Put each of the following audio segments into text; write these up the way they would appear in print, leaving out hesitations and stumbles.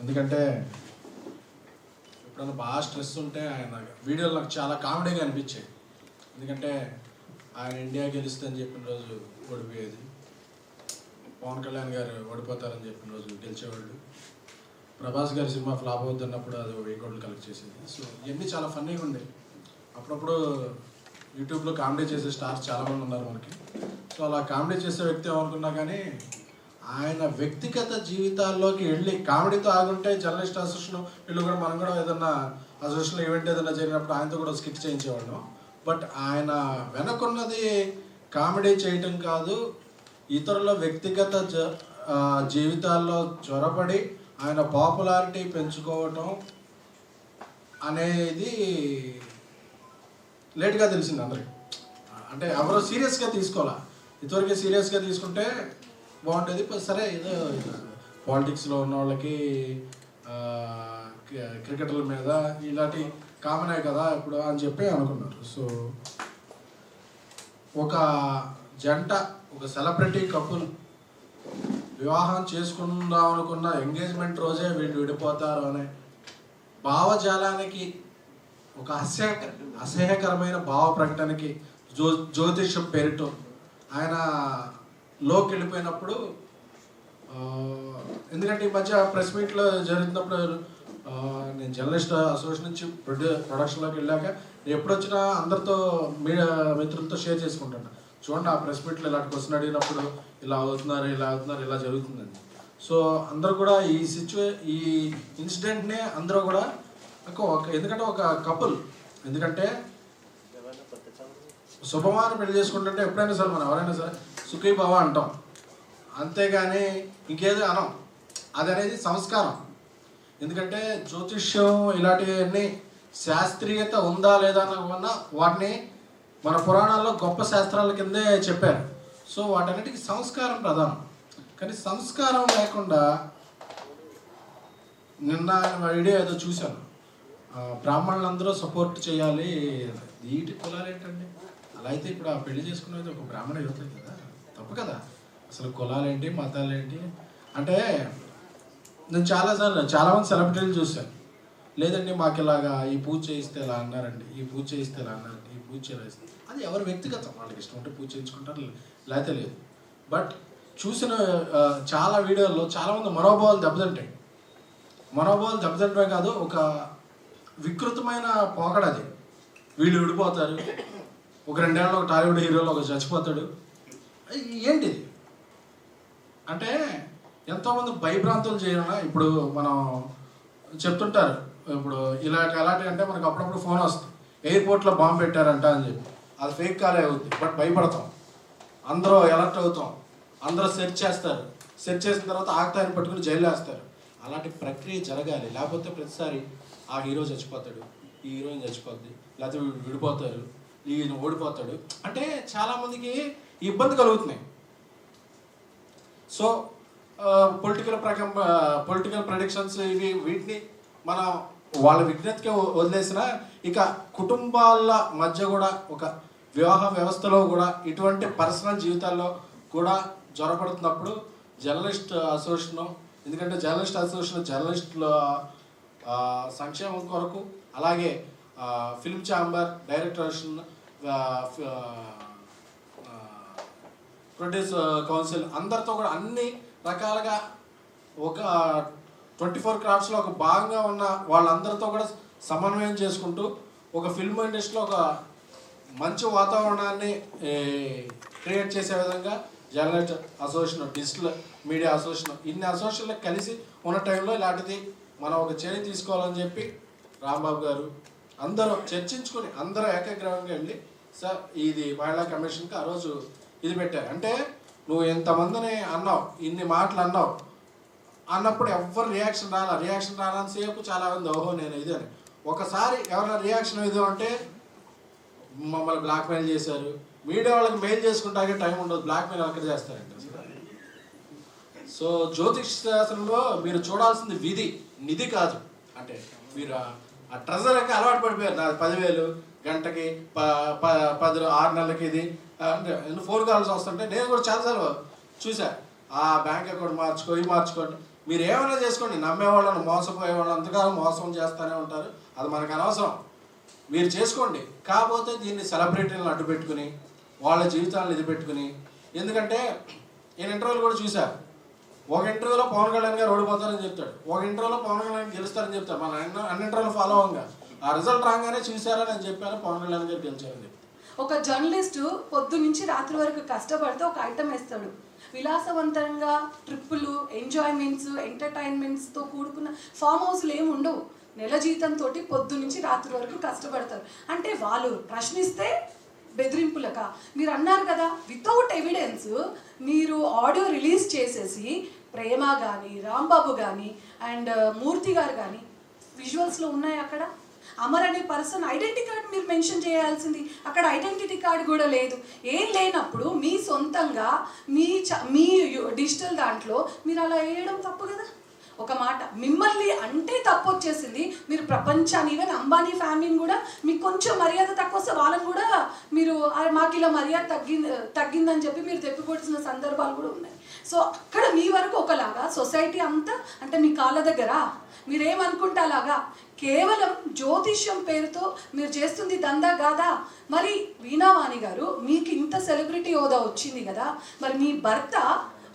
ఎందుకంటే ఎప్పుడైనా బాగా స్ట్రెస్ ఉంటే ఆయన వీడియోలు నాకు చాలా కామెడీగా అనిపించాయి. ఎందుకంటే ఆయన ఇండియా గెలుస్తుందని చెప్పిన రోజు ఓడిపోయేది, పవన్ కళ్యాణ్ గారు ఓడిపోతారని చెప్పిన రోజు గెలిచేవాళ్ళు, ప్రభాస్ గారి సినిమా ఫ్లాప్ అవుతున్నప్పుడు అది 1000 కోట్లు కలెక్ట్ చేసేది. సో ఇవన్నీ చాలా ఫన్నీగా ఉండేవి. అప్పుడప్పుడు యూట్యూబ్లో కామెడీ చేసే స్టార్స్ చాలామంది ఉన్నారు మనకి. సో అలా కామెడీ చేసే వ్యక్తి ఏమనుకున్నా కానీ ఆయన వ్యక్తిగత జీవితాల్లోకి వెళ్ళి కామెడీతో ఆగుంటే జర్నలిస్ట్ అసోసియేషన్ వీళ్ళు కూడా మనం కూడా ఏదన్నా అసోసియేషన్ ఈవెంట్ ఏదైనా జరిగినప్పుడు ఆయనతో కూడా స్కిట్ చేయించేవాళ్ళం. బట్ ఆయన వెనకున్నది కామెడీ చేయటం కాదు, ఇతరుల వ్యక్తిగత జీవితాల్లో చొరబడి ఆయన పాపులారిటీ పెంచుకోవటం అనేది లేట్గా తెలిసింది అందరికి. అంటే ఎవరో సీరియస్గా తీసుకోవాలా, ఇంతవరకు సీరియస్గా తీసుకుంటే బాగుంటుంది. సరే ఏదో పాలిటిక్స్లో ఉన్న వాళ్ళకి క్రికెటర్ల మీద ఇలాంటి కామనే కదా ఇప్పుడు అని చెప్పి అనుకున్నారు. సో ఒక జంట, ఒక సెలబ్రిటీ కపుల్ వివాహం చేసుకుందాం అనుకున్న ఎంగేజ్మెంట్ రోజే వీళ్ళు విడిపోతారు అనే భావజాలానికి, ఒక అసహ్యకరమైన భావ ప్రకటనకి జ్యోతిషం పేరుతో ఆయన లోకి వెళ్ళిపోయినప్పుడు, ఎందుకంటే ఈ మధ్య ప్రెస్ మీట్లో జరుగుతున్నప్పుడు నేను జర్నలిస్ట్ అసోసియేషన్ నుంచి ప్రొడక్షన్లోకి వెళ్ళాక ఎప్పుడు వచ్చినా అందరితో మీడియా మిత్రులతో షేర్ చేసుకుంటాను. చూడండి ఆ ప్రెస్ మీట్లో ఇలాంటి క్వశ్చన్ అడిగినప్పుడు ఇలా అవుతున్నారు ఇలా జరుగుతుందని. సో అందరూ కూడా ఈ ఇన్సిడెంట్నే అందరూ కూడా ఎందుకంటే ఒక కపుల్, ఎందుకంటే శుభమాని పెళ్లి చేసుకుంటుంటే ఎప్పుడైనా సరే మనం ఎవరైనా సరే సుఖీ భవ అంటాం, అంతేగాని ఇంకేదో అనం. అది అనేది సంస్కారం. ఎందుకంటే జ్యోతిష్యం ఇలాంటివన్నీ శాస్త్రీయత ఉందా లేదా అన్న వాటిని మన పురాణాల్లో గొప్ప శాస్త్రాల కిందే చెప్పారు. సో వాటన్నిటికీ సంస్కారం ప్రధానం. కానీ సంస్కారం లేకుండా నిన్న వీడియో ఏదో చూశాను, బ్రాహ్మణులందరూ సపోర్ట్ చేయాలి, వీటి కులాలు ఏంటండి? అలా అయితే ఇప్పుడు ఆ పెళ్లి చేసుకునేది ఒక బ్రాహ్మణ యువత కదా, తప్పు కదా. అసలు కులాలేంటి మతాలేంటి అంటే, నేను చాలామంది సెలబ్రిటీలు చూశాను, లేదండి మాకు ఇలాగా ఈ పూజ చేయిస్తే ఇలా అన్నారండి, ఈ పూజ చేయిస్తే ఇలా అన్నారండి, ఈ పూజ చేస్తే అది ఎవరి వ్యక్తిగతం, వాళ్ళకి ఇష్టం ఉంటే పూజ చేయించుకుంటారు, లేకపోతే లేదు. బట్ చూసిన చాలా వీడియోల్లో చాలామంది మనోభావాలు దెబ్బతింటాయి. మనోభావాలు దెబ్బతింటమే కాదు, ఒక వికృతమైన పోకడది. వీళ్ళు విడిపోతారు, ఒక 2 ఏళ్ళలో ఒక టాలీవుడ్ హీరోలో ఒక చచ్చిపోతాడు, ఏంటిది అంటే ఎంతోమంది భయభ్రాంతులు చేయాలన్నా. ఇప్పుడు మనం చెప్తుంటారు, ఇప్పుడు అలాంటి అంటే మనకు అప్పుడప్పుడు ఫోన్ వస్తుంది, ఎయిర్పోర్ట్లో బాంబు పెట్టారంట అని చెప్పి. అది ఫేక్ కాలే అవుతుంది, బట్ భయపడతాం, అందరూ అలర్ట్ అవుతాం, అందరూ సెర్చ్ చేస్తారు, సెర్చ్ చేసిన తర్వాత ఆగతాన్ని పట్టుకుని జైలు వేస్తారు. అలాంటి ప్రక్రియ జరగాలి, లేకపోతే ప్రతిసారి ఆ హీరో చచ్చిపోతాడు, ఈ హీరోయిన్ చచ్చిపోద్ది, లేకపోతే విడిపోతారు, ఈయన ఓడిపోతాడు అంటే చాలామందికి ఇబ్బంది కలుగుతున్నాయి. సో పొలిటికల్ ప్రెడిక్షన్స్ వీటిని మనం వాళ్ళ విజ్ఞతకి వదిలేసిన, ఇక కుటుంబాల మధ్య కూడా ఒక వివాహ వ్యవస్థలో కూడా ఇటువంటి పర్సనల్ జీవితాల్లో కూడా జ్వరపడుతున్నప్పుడు జర్నలిస్ట్ అసోసియేషన్, ఎందుకంటే జర్నలిస్ట్ అసోసియేషన్ జర్నలిస్టుల సంక్షేమం కొరకు, అలాగే film chamber, director association, produce council అందరితో కూడా అన్ని రకాలుగా ఒక 24 క్రాఫ్ట్స్లో ఒక భాగంగా ఉన్న వాళ్ళందరితో కూడా సమన్వయం చేసుకుంటూ ఒక ఫిల్మ్ ఇండస్ట్రీలో ఒక మంచి వాతావరణాన్ని క్రియేట్ చేసే విధంగా journalist association, digital media association, ఇన్ని అసోసియేషన్లు కలిసి ఉన్న టైంలో ఇలాంటిది మనం ఒక చర్య తీసుకోవాలని చెప్పి రాంబాబు గారు అందరూ చర్చించుకొని అందరూ ఏకగ్రీవంగా వెళ్ళి సార్ ఇది మహిళా కమిషన్కి ఆ రోజు ఇది పెట్టారు. అంటే నువ్వు ఎంతమందిని అన్నావు, ఇన్ని మాటలు అన్నప్పుడు ఎవరు రియాక్షన్ రాలని సేపు చాలామంది ఓహో నేను ఇది అని. ఒకసారి ఎవరైనా రియాక్షన్ ఇది అంటే మమ్మల్ని బ్లాక్మెయిల్ చేశారు, మీడియా వాళ్ళకి మెయిల్ చేసుకుంటాకే టైం ఉండదు, బ్లాక్మెయిల్ అక్కడ చేస్తారండి. సో జ్యోతిష్ శాస్త్రంలో మీరు చూడాల్సింది విధి, నిధి కాదు. అంటే మీరు ఆ ట్రెజర్కి అలవాటు పడిపోయారు, నాది 10,000 గంటకి 6 నెలలకి ఇది అంటే 4 కాల్స్ వస్తుంటే నేను కూడా చాలాసార్లు చూసా, ఆ బ్యాంక్ అకౌంట్ మార్చుకోండి, మీరు ఏమైనా చేసుకోండి, నమ్మేవాళ్ళని మోసపోయే వాళ్ళు అంతకాలం మోసం చేస్తూనే ఉంటారు, అది మనకు అనవసరం. మీరు చేసుకోండి. కాకపోతే దీన్ని సెలబ్రిటీలను అడ్డు పెట్టుకుని వాళ్ళ జీవితాలను ఇది పెట్టుకుని, ఎందుకంటే నేను ఇంటర్వ్యూలు కూడా చూశాను. ఒక ఇంటర్వ్యూలో పవన్ కళ్యాణ్ గారు ఓడిపోతారని చెప్తాడు, ఒక ఇంటర్వ్యూలో పవన్ కళ్యాణ్ గెలుస్తారని చెప్తాడు. మన అన్ని ఇంటర్వ్యూలు ఫాలో అవ్వగా ఆ రిజల్ట్ రాగానే చూసారని నేను చెప్పాను, పవన్ కళ్యాణ్ గారు గెలిచారని చెప్తాను. ఒక జర్నలిస్టు పొద్దు నుంచి రాత్రి వరకు కష్టపడితే ఒక ఐటమ్ వేస్తాడు. విలాసవంతంగా ట్రిప్పులు, ఎంజాయ్మెంట్స్, ఎంటర్టైన్మెంట్స్తో కూడుకున్న ఫామ్ హౌస్లు ఏమి ఉండవు. నెల జీతంతో పొద్దు నుంచి రాత్రి వరకు కష్టపడతారు. అంటే వాళ్ళు ప్రశ్నిస్తే బెదిరింపులక. మీరు అన్నారు కదా, వితౌట్ ఎవిడెన్స్ మీరు ఆడియో రిలీజ్ చేసేసి ప్రేమ కానీ, రాంబాబు కానీ అండ్ మూర్తి గారు కానీ విజువల్స్లో ఉన్నాయి. అక్కడ అమర్ అనే పర్సన్ ఐడెంటిటీ కార్డు మీరు మెన్షన్ చేయాల్సింది, అక్కడ ఐడెంటిటీ కార్డు కూడా లేదు. ఏం లేనప్పుడు మీ సొంతంగా మీ డిజిటల్ దాంట్లో మీరు అలా వేయడం తప్పు కదా. ఒక మాట మిమ్మల్ని అంటే తప్పు వచ్చేసింది. మీరు ప్రపంచాన్ని, ఈవెన్ అంబానీ ఫ్యామిలీని కూడా మీకు కొంచెం మర్యాద తక్కువ వస్తే వాళ్ళని కూడా మీరు మాకు ఇలా మర్యాద తగ్గిందని చెప్పి మీరు తెప్పికొట్టిన సందర్భాలు కూడా ఉన్నాయి. సో అక్కడ మీ వరకు ఒకలాగా, సొసైటీ అంతా అంటే మీ కాళ్ళ దగ్గర మీరేమనుకుంటే అలాగా. కేవలం జ్యోతిష్యం పేరుతో మీరు చేస్తుంది దందా కాదా? మరి వీణావాణి గారు, మీకు ఇంత సెలబ్రిటీ హోదా వచ్చింది కదా, మరి మీ భర్త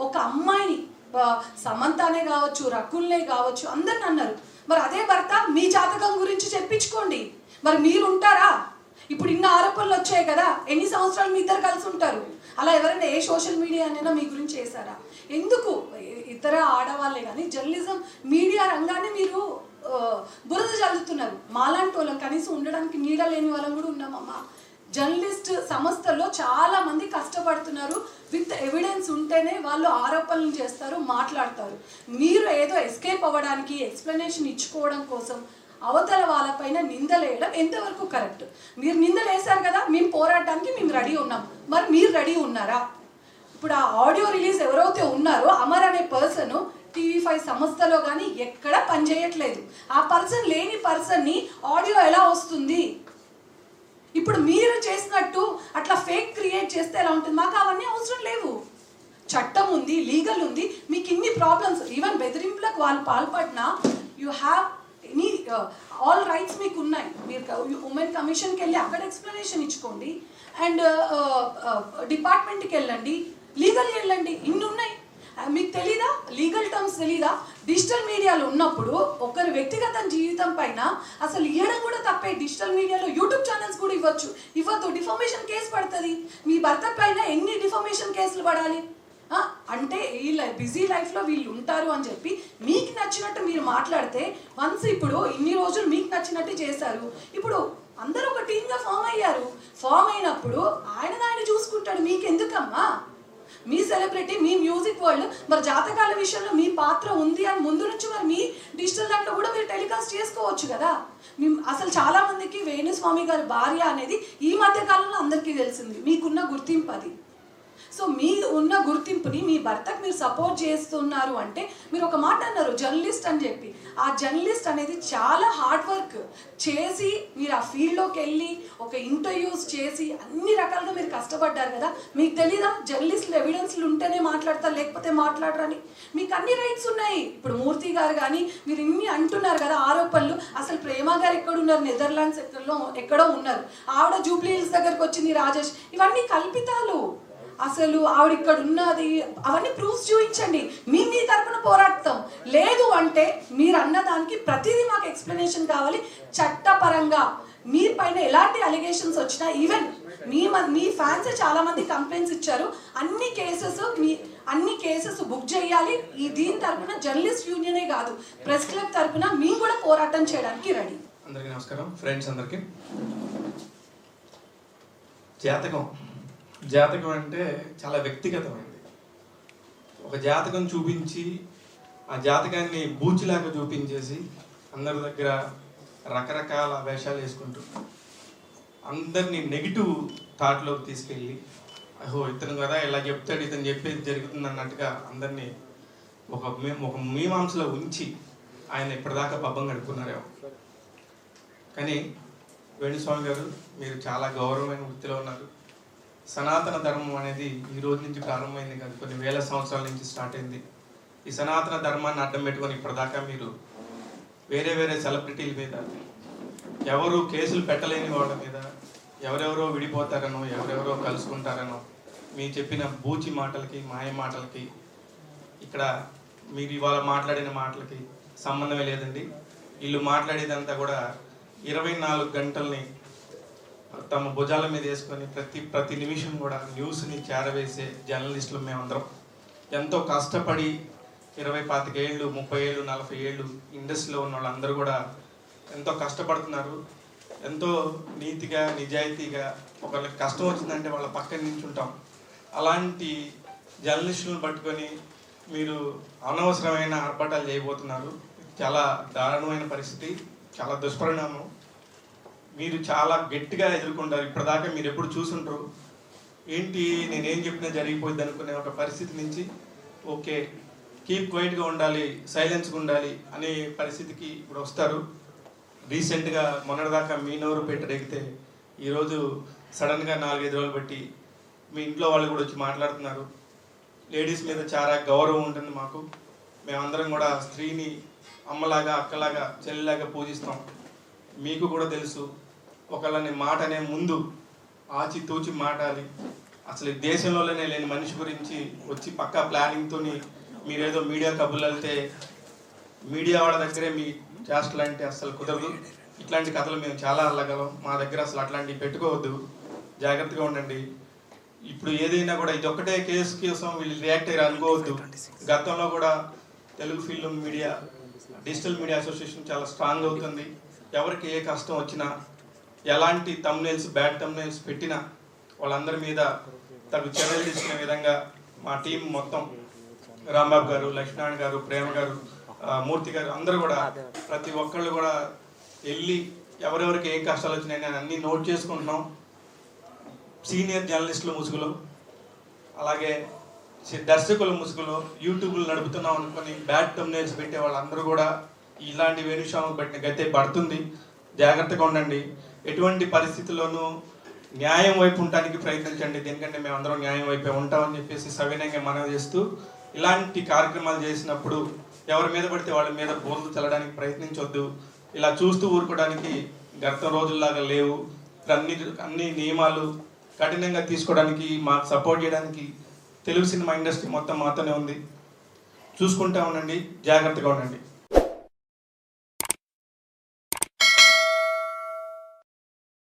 ఒక అమ్మాయిని, సమంతానే కావచ్చు, రకుల్నే కావచ్చు, అందరిని అన్నారు. మరి అదే భర్త మీ జాతకం గురించి చెప్పించుకోండి. మరి మీరు ఉంటారా? ఇప్పుడు ఇన్ని ఆరోపణలు వచ్చాయి కదా, ఎన్ని సంవత్సరాలు మీ ఇద్దరు కలిసి ఉంటారు? అలా ఎవరైనా ఏ సోషల్ మీడియా అయినా మీ గురించి చేశారా? ఎందుకు ఇతర ఆడవాళ్ళే కానీ జర్నలిజం మీడియా రంగాన్ని మీరు బురద చల్లుతున్నారు. మాలాంటి వాళ్ళం కనీసం ఉండడానికి నీడ లేని వాళ్ళం కూడా ఉన్నామమ్మా. జర్నలిస్ట్ సంస్థల్లో చాలా మంది కష్టపడుతున్నారు. విత్ ఎవిడెన్స్ ఉంటేనే వాళ్ళు ఆరోపణలు చేస్తారు, మాట్లాడతారు. మీరు ఏదో ఎస్కేప్ అవ్వడానికి, ఎక్స్ప్లెనేషన్ ఇచ్చుకోవడం కోసం అవతల వాళ్ళపైన నిందలేయడం ఎంతవరకు కరెక్ట్? మీరు నిందలేశారు కదా, మేము పోరాడడానికి మేము రెడీ ఉన్నాం. మరి మీరు రెడీ ఉన్నారా? ఇప్పుడు ఆ ఆడియో రిలీజ్ ఎవరైతే ఉన్నారో అమర్ అనే పర్సన్ TV5 సంస్థలో కానీ ఎక్కడ పనిచేయట్లేదు. ఆ పర్సన్ లేని పర్సన్ని ఆడియో ఎలా వస్తుంది? ఇప్పుడు మీరు చేసినట్టు అట్లా ఫేక్ క్రియేట్ చేస్తే ఎలా ఉంటుంది? మాకు అవన్నీ అవసరం లేవు. చట్టం ఉంది, లీగల్ ఉంది. మీకు ఇన్ని ప్రాబ్లమ్స్, ఈవెన్ బెదిరింపులకు వాళ్ళు పాల్పడినా you have any all rights మీకు ఉన్నాయి. మీరు ఉమెన్ కమిషన్కి వెళ్ళి అక్కడ ఎక్స్ప్లెనేషన్ ఇచ్చుకోండి, అండ్ డిపార్ట్మెంట్కి వెళ్ళండి, లీగల్కి వెళ్ళండి. ఇన్ని ఉన్నాయి. మీకు తెలీదా? లీగల్ టర్మ్స్ తెలీదా? డిజిటల్ మీడియాలో ఉన్నప్పుడు ఒకరి వ్యక్తిగత జీవితం పైన అసలు ఇవ్వడం కూడా తప్పే. డిజిటల్ మీడియాలో యూట్యూబ్ ఛానల్స్ కూడా ఇవ్వద్దు. డిఫామేషన్ కేసు పడుతుంది. మీ భర్త పైన ఎన్ని డిఫామేషన్ కేసులు పడాలి? అంటే వీళ్ళ బిజీ లైఫ్లో వీళ్ళు ఉంటారు అని చెప్పి మీకు నచ్చినట్టు మీరు మాట్లాడితే, వన్స్ ఇప్పుడు ఇన్ని రోజులు మీకు నచ్చినట్టు చేశారు, ఇప్పుడు అందరూ ఒక టీమ్గా ఫామ్ అయ్యారు. ఫామ్ అయినప్పుడు ఆయన చూసుకుంటాడు. మీకెందుకమ్మా? మీ సెలబ్రిటీ, మీ మ్యూజిక్ వరల్డ్, మరి జాతకాల విషయంలో మీ పాత్ర ఉంది అని ముందు నుంచి మరి మీ డిజిటల్ దాంట్లో కూడా మీరు టెలికాస్ట్ చేసుకోవచ్చు కదా. అసలు చాలా మందికి వేణుస్వామి గారి భార్య అనేది ఈ మధ్య కాలంలో అందరికీ తెలిసింది. మీకున్న గుర్తింపు అది. సో మీ ఉన్న గుర్తింపుని మీ భర్తకు మీరు సపోర్ట్ చేస్తున్నారు అంటే, మీరు ఒక మాట అన్నారు జర్నలిస్ట్ అని చెప్పి. ఆ జర్నలిస్ట్ అనేది చాలా హార్డ్ వర్క్ చేసి మీరు ఆ ఫీల్డ్లోకి వెళ్ళి ఒక ఇంటర్వ్యూస్ చేసి అన్ని రకాలుగా మీరు కష్టపడ్డారు కదా. మీకు తెలీదా జర్నలిస్టులు ఎవిడెన్స్లు ఉంటేనే మాట్లాడతారు, లేకపోతే మాట్లాడరని? మీకు అన్ని రైట్స్ ఉన్నాయి. ఇప్పుడు మూర్తి గారు కానీ మీరు ఇన్ని అంటున్నారు కదా ఆరోపణలు. అసలు ప్రేమ గారు ఎక్కడున్నారు? నెదర్లాండ్స్ ఎక్కడో ఉన్నారు. ఆవిడ జూబ్లీ హిల్స్ దగ్గరకు వచ్చింది, రాజేష్. ఇవన్నీ కల్పితాలు. అసలు ఆవిడ ఇక్కడ ఉన్నది, అవన్నీ ప్రూఫ్స్ చూపించండి. మీ తరపున పోరాడతాం. లేదు అంటే మీరు అన్నదానికి ప్రతిదీ మాకు ఎక్స్ప్లెనేషన్ కావాలి. చట్టపరంగా మీ పైన ఎలాంటి అలిగేషన్స్ వచ్చినా, ఈవెన్ మీ ఫ్యాన్స్ చాలా మంది కంప్లైంట్స్ ఇచ్చారు. అన్ని కేసెస్ బుక్ చేయాలి. దీని తరపున జర్నలిస్ట్ యూనియనే కాదు, ప్రెస్ క్లబ్ తరపున మేము కూడా పోరాటం చేయడానికి రెడీ. అందరికీ నమస్కారం. ఫ్రెండ్స్ అందరికీ, జాతకం అంటే చాలా వ్యక్తిగతమైనది. ఒక జాతకం చూపించి ఆ జాతకాన్ని బూచిలాగా చూపించేసి అందరి దగ్గర రకరకాల వేషాలు వేసుకుంటూ అందరినీ నెగిటివ్ థాట్లోకి తీసుకెళ్ళి, అహో ఇతను కదా ఇలా చెప్తాడు, ఇతను చెప్పేది జరుగుతుంది అన్నట్టుగా అందరినీ ఒక మీమాంసలో ఉంచి ఆయన ఇప్పటిదాకా పబ్బం గడుపుకున్నారేమో. కానీ వేణుస్వామి గారు, మీరు చాలా గౌరవమైన వృత్తిలో ఉన్నారు. సనాతన ధర్మం అనేది ఈ రోజు నుంచి ప్రారంభమైంది కాదు, కొన్ని వేల సంవత్సరాల నుంచి స్టార్ట్ అయింది. ఈ సనాతన ధర్మాన్ని అడ్డం పెట్టుకొని ఇప్పటిదాకా మీరు వేరే వేరే సెలబ్రిటీల మీద, ఎవరు కేసులు పెట్టలేని వాళ్ళ మీద, ఎవరెవరో విడిపోతారనో ఎవరెవరో కలుసుకుంటారనో మీరు చెప్పిన బూచి మాటలకి, మాయ మాటలకి, ఇక్కడ మీరు ఇవాళ మాట్లాడిన మాటలకి సంబంధమే లేదండి. వీళ్ళు మాట్లాడేదంతా కూడా 24 గంటల్ని తమ భుజాల మీద వేసుకొని ప్రతి నిమిషం కూడా న్యూస్ని చేరవేసే జర్నలిస్టులు మేమందరం. ఎంతో కష్టపడి 25 ఏళ్ళు, 30 ఏళ్ళు, 40 ఏళ్ళు ఇండస్ట్రీలో ఉన్న వాళ్ళందరూ కూడా ఎంతో కష్టపడుతున్నారు. ఎంతో నీతిగా, నిజాయితీగా ఒకళ్ళకి కష్టం వచ్చిందంటే వాళ్ళ పక్కన నించుంటాం. అలాంటి జర్నలిస్టులను పట్టుకొని మీరు అనవసరమైన ఆర్భాటాలు చేయబోతున్నారు. చాలా దారుణమైన పరిస్థితి, చాలా దుష్పరిణామం. మీరు చాలా గట్టిగా ఎదుర్కొంటారు. ఇప్పటిదాకా మీరు ఎప్పుడు చూసుంటారు. ఏంటి నేనేం చెప్పినా జరిగిపోద్ది అనుకునే ఒక పరిస్థితి నుంచి ఓకే కీప్ క్వైట్గా ఉండాలి, సైలెన్స్గా ఉండాలి అనే పరిస్థితికి ఇప్పుడు వస్తారు. రీసెంట్గా మొన్నటిదాకా మీ నోరు పెట్టడెగితే ఈరోజు సడన్గా 4-5 రోజులు బట్టి మీ ఇంట్లో వాళ్ళు కూడా వచ్చి మాట్లాడుతున్నారు. లేడీస్ మీద చాలా గౌరవం ఉంటుంది మాకు. మేమందరం కూడా స్త్రీని అమ్మలాగా, అక్కలాగా, చెల్లిలాగా పూజిస్తాం. మీకు కూడా తెలుసు, ఒకళ్ళని మాట అనే ముందు ఆచి తూచి మాటాలి. అసలు ఈ దేశంలోనే లేని మనిషి గురించి వచ్చి పక్కా ప్లానింగ్తో మీరేదో మీడియా కబుర్లు వెళ్తే మీడియా వాళ్ళ దగ్గరే మీ చేష్టలు అంటే అసలు కుదరదు. ఇట్లాంటి కథలు మేము చాలా అల్లగలం. మా దగ్గర అసలు అట్లాంటివి పెట్టుకోవద్దు, జాగ్రత్తగా ఉండండి. ఇప్పుడు ఏదైనా కూడా ఇది ఒక్కటే కేసు కోసం వీళ్ళు రియాక్ట్ అయ్యారు అనుకోవద్దు. గతంలో కూడా Telugu film media, digital media association చాలా స్ట్రాంగ్ అవుతుంది. ఎవరికి ఏ కష్టం వచ్చినా, ఎలాంటి తమ్నైల్స్, బ్యాడ్ తమ్నైల్స్ పెట్టినా వాళ్ళందరి మీద తగు చర్యలు తీసుకునే విధంగా మా టీం మొత్తం, రాంబాబు గారు, లక్ష్మీనారాయణ గారు, ప్రేమ గారు, మూర్తి గారు అందరూ కూడా ప్రతి ఒక్కళ్ళు కూడా వెళ్ళి ఎవరెవరికి ఏం కష్టాలు వచ్చినాయని అన్నీ నోట్ చేసుకుంటున్నాం. సీనియర్ జర్నలిస్టుల ముసుగులో, అలాగే దర్శకుల ముసుగులో యూట్యూబ్లు నడుపుతున్నాం అనుకుని బ్యాడ్ తమ్నైల్స్ పెట్టే వాళ్ళందరూ కూడా ఇలాంటి వేణుస్వామికి పెట్టిన గతే పడుతుంది. జాగ్రత్తగా ఉండండి. ఎటువంటి పరిస్థితుల్లోనూ న్యాయం వైపు ఉండడానికి ప్రయత్నించండి. దీనికంటే మేమందరం న్యాయం వైపే ఉంటామని చెప్పేసి సవినయంగా మనవి చేస్తూ, ఇలాంటి కార్యక్రమాలు చేసినప్పుడు ఎవరి మీద పడితే వాళ్ళ మీద బోర్లు చల్లడానికి ప్రయత్నించొద్దు. ఇలా చూస్తూ ఊరుకోవడానికి గత రోజుల్లాగా లేవు. అన్ని నియమాలు కఠినంగా తీసుకోవడానికి, మాకు సపోర్ట్ చేయడానికి తెలుగు సినిమా ఇండస్ట్రీ మొత్తం మాతోనే ఉంది. చూసుకుంటా ఉండండి, జాగ్రత్తగా ఉండండి.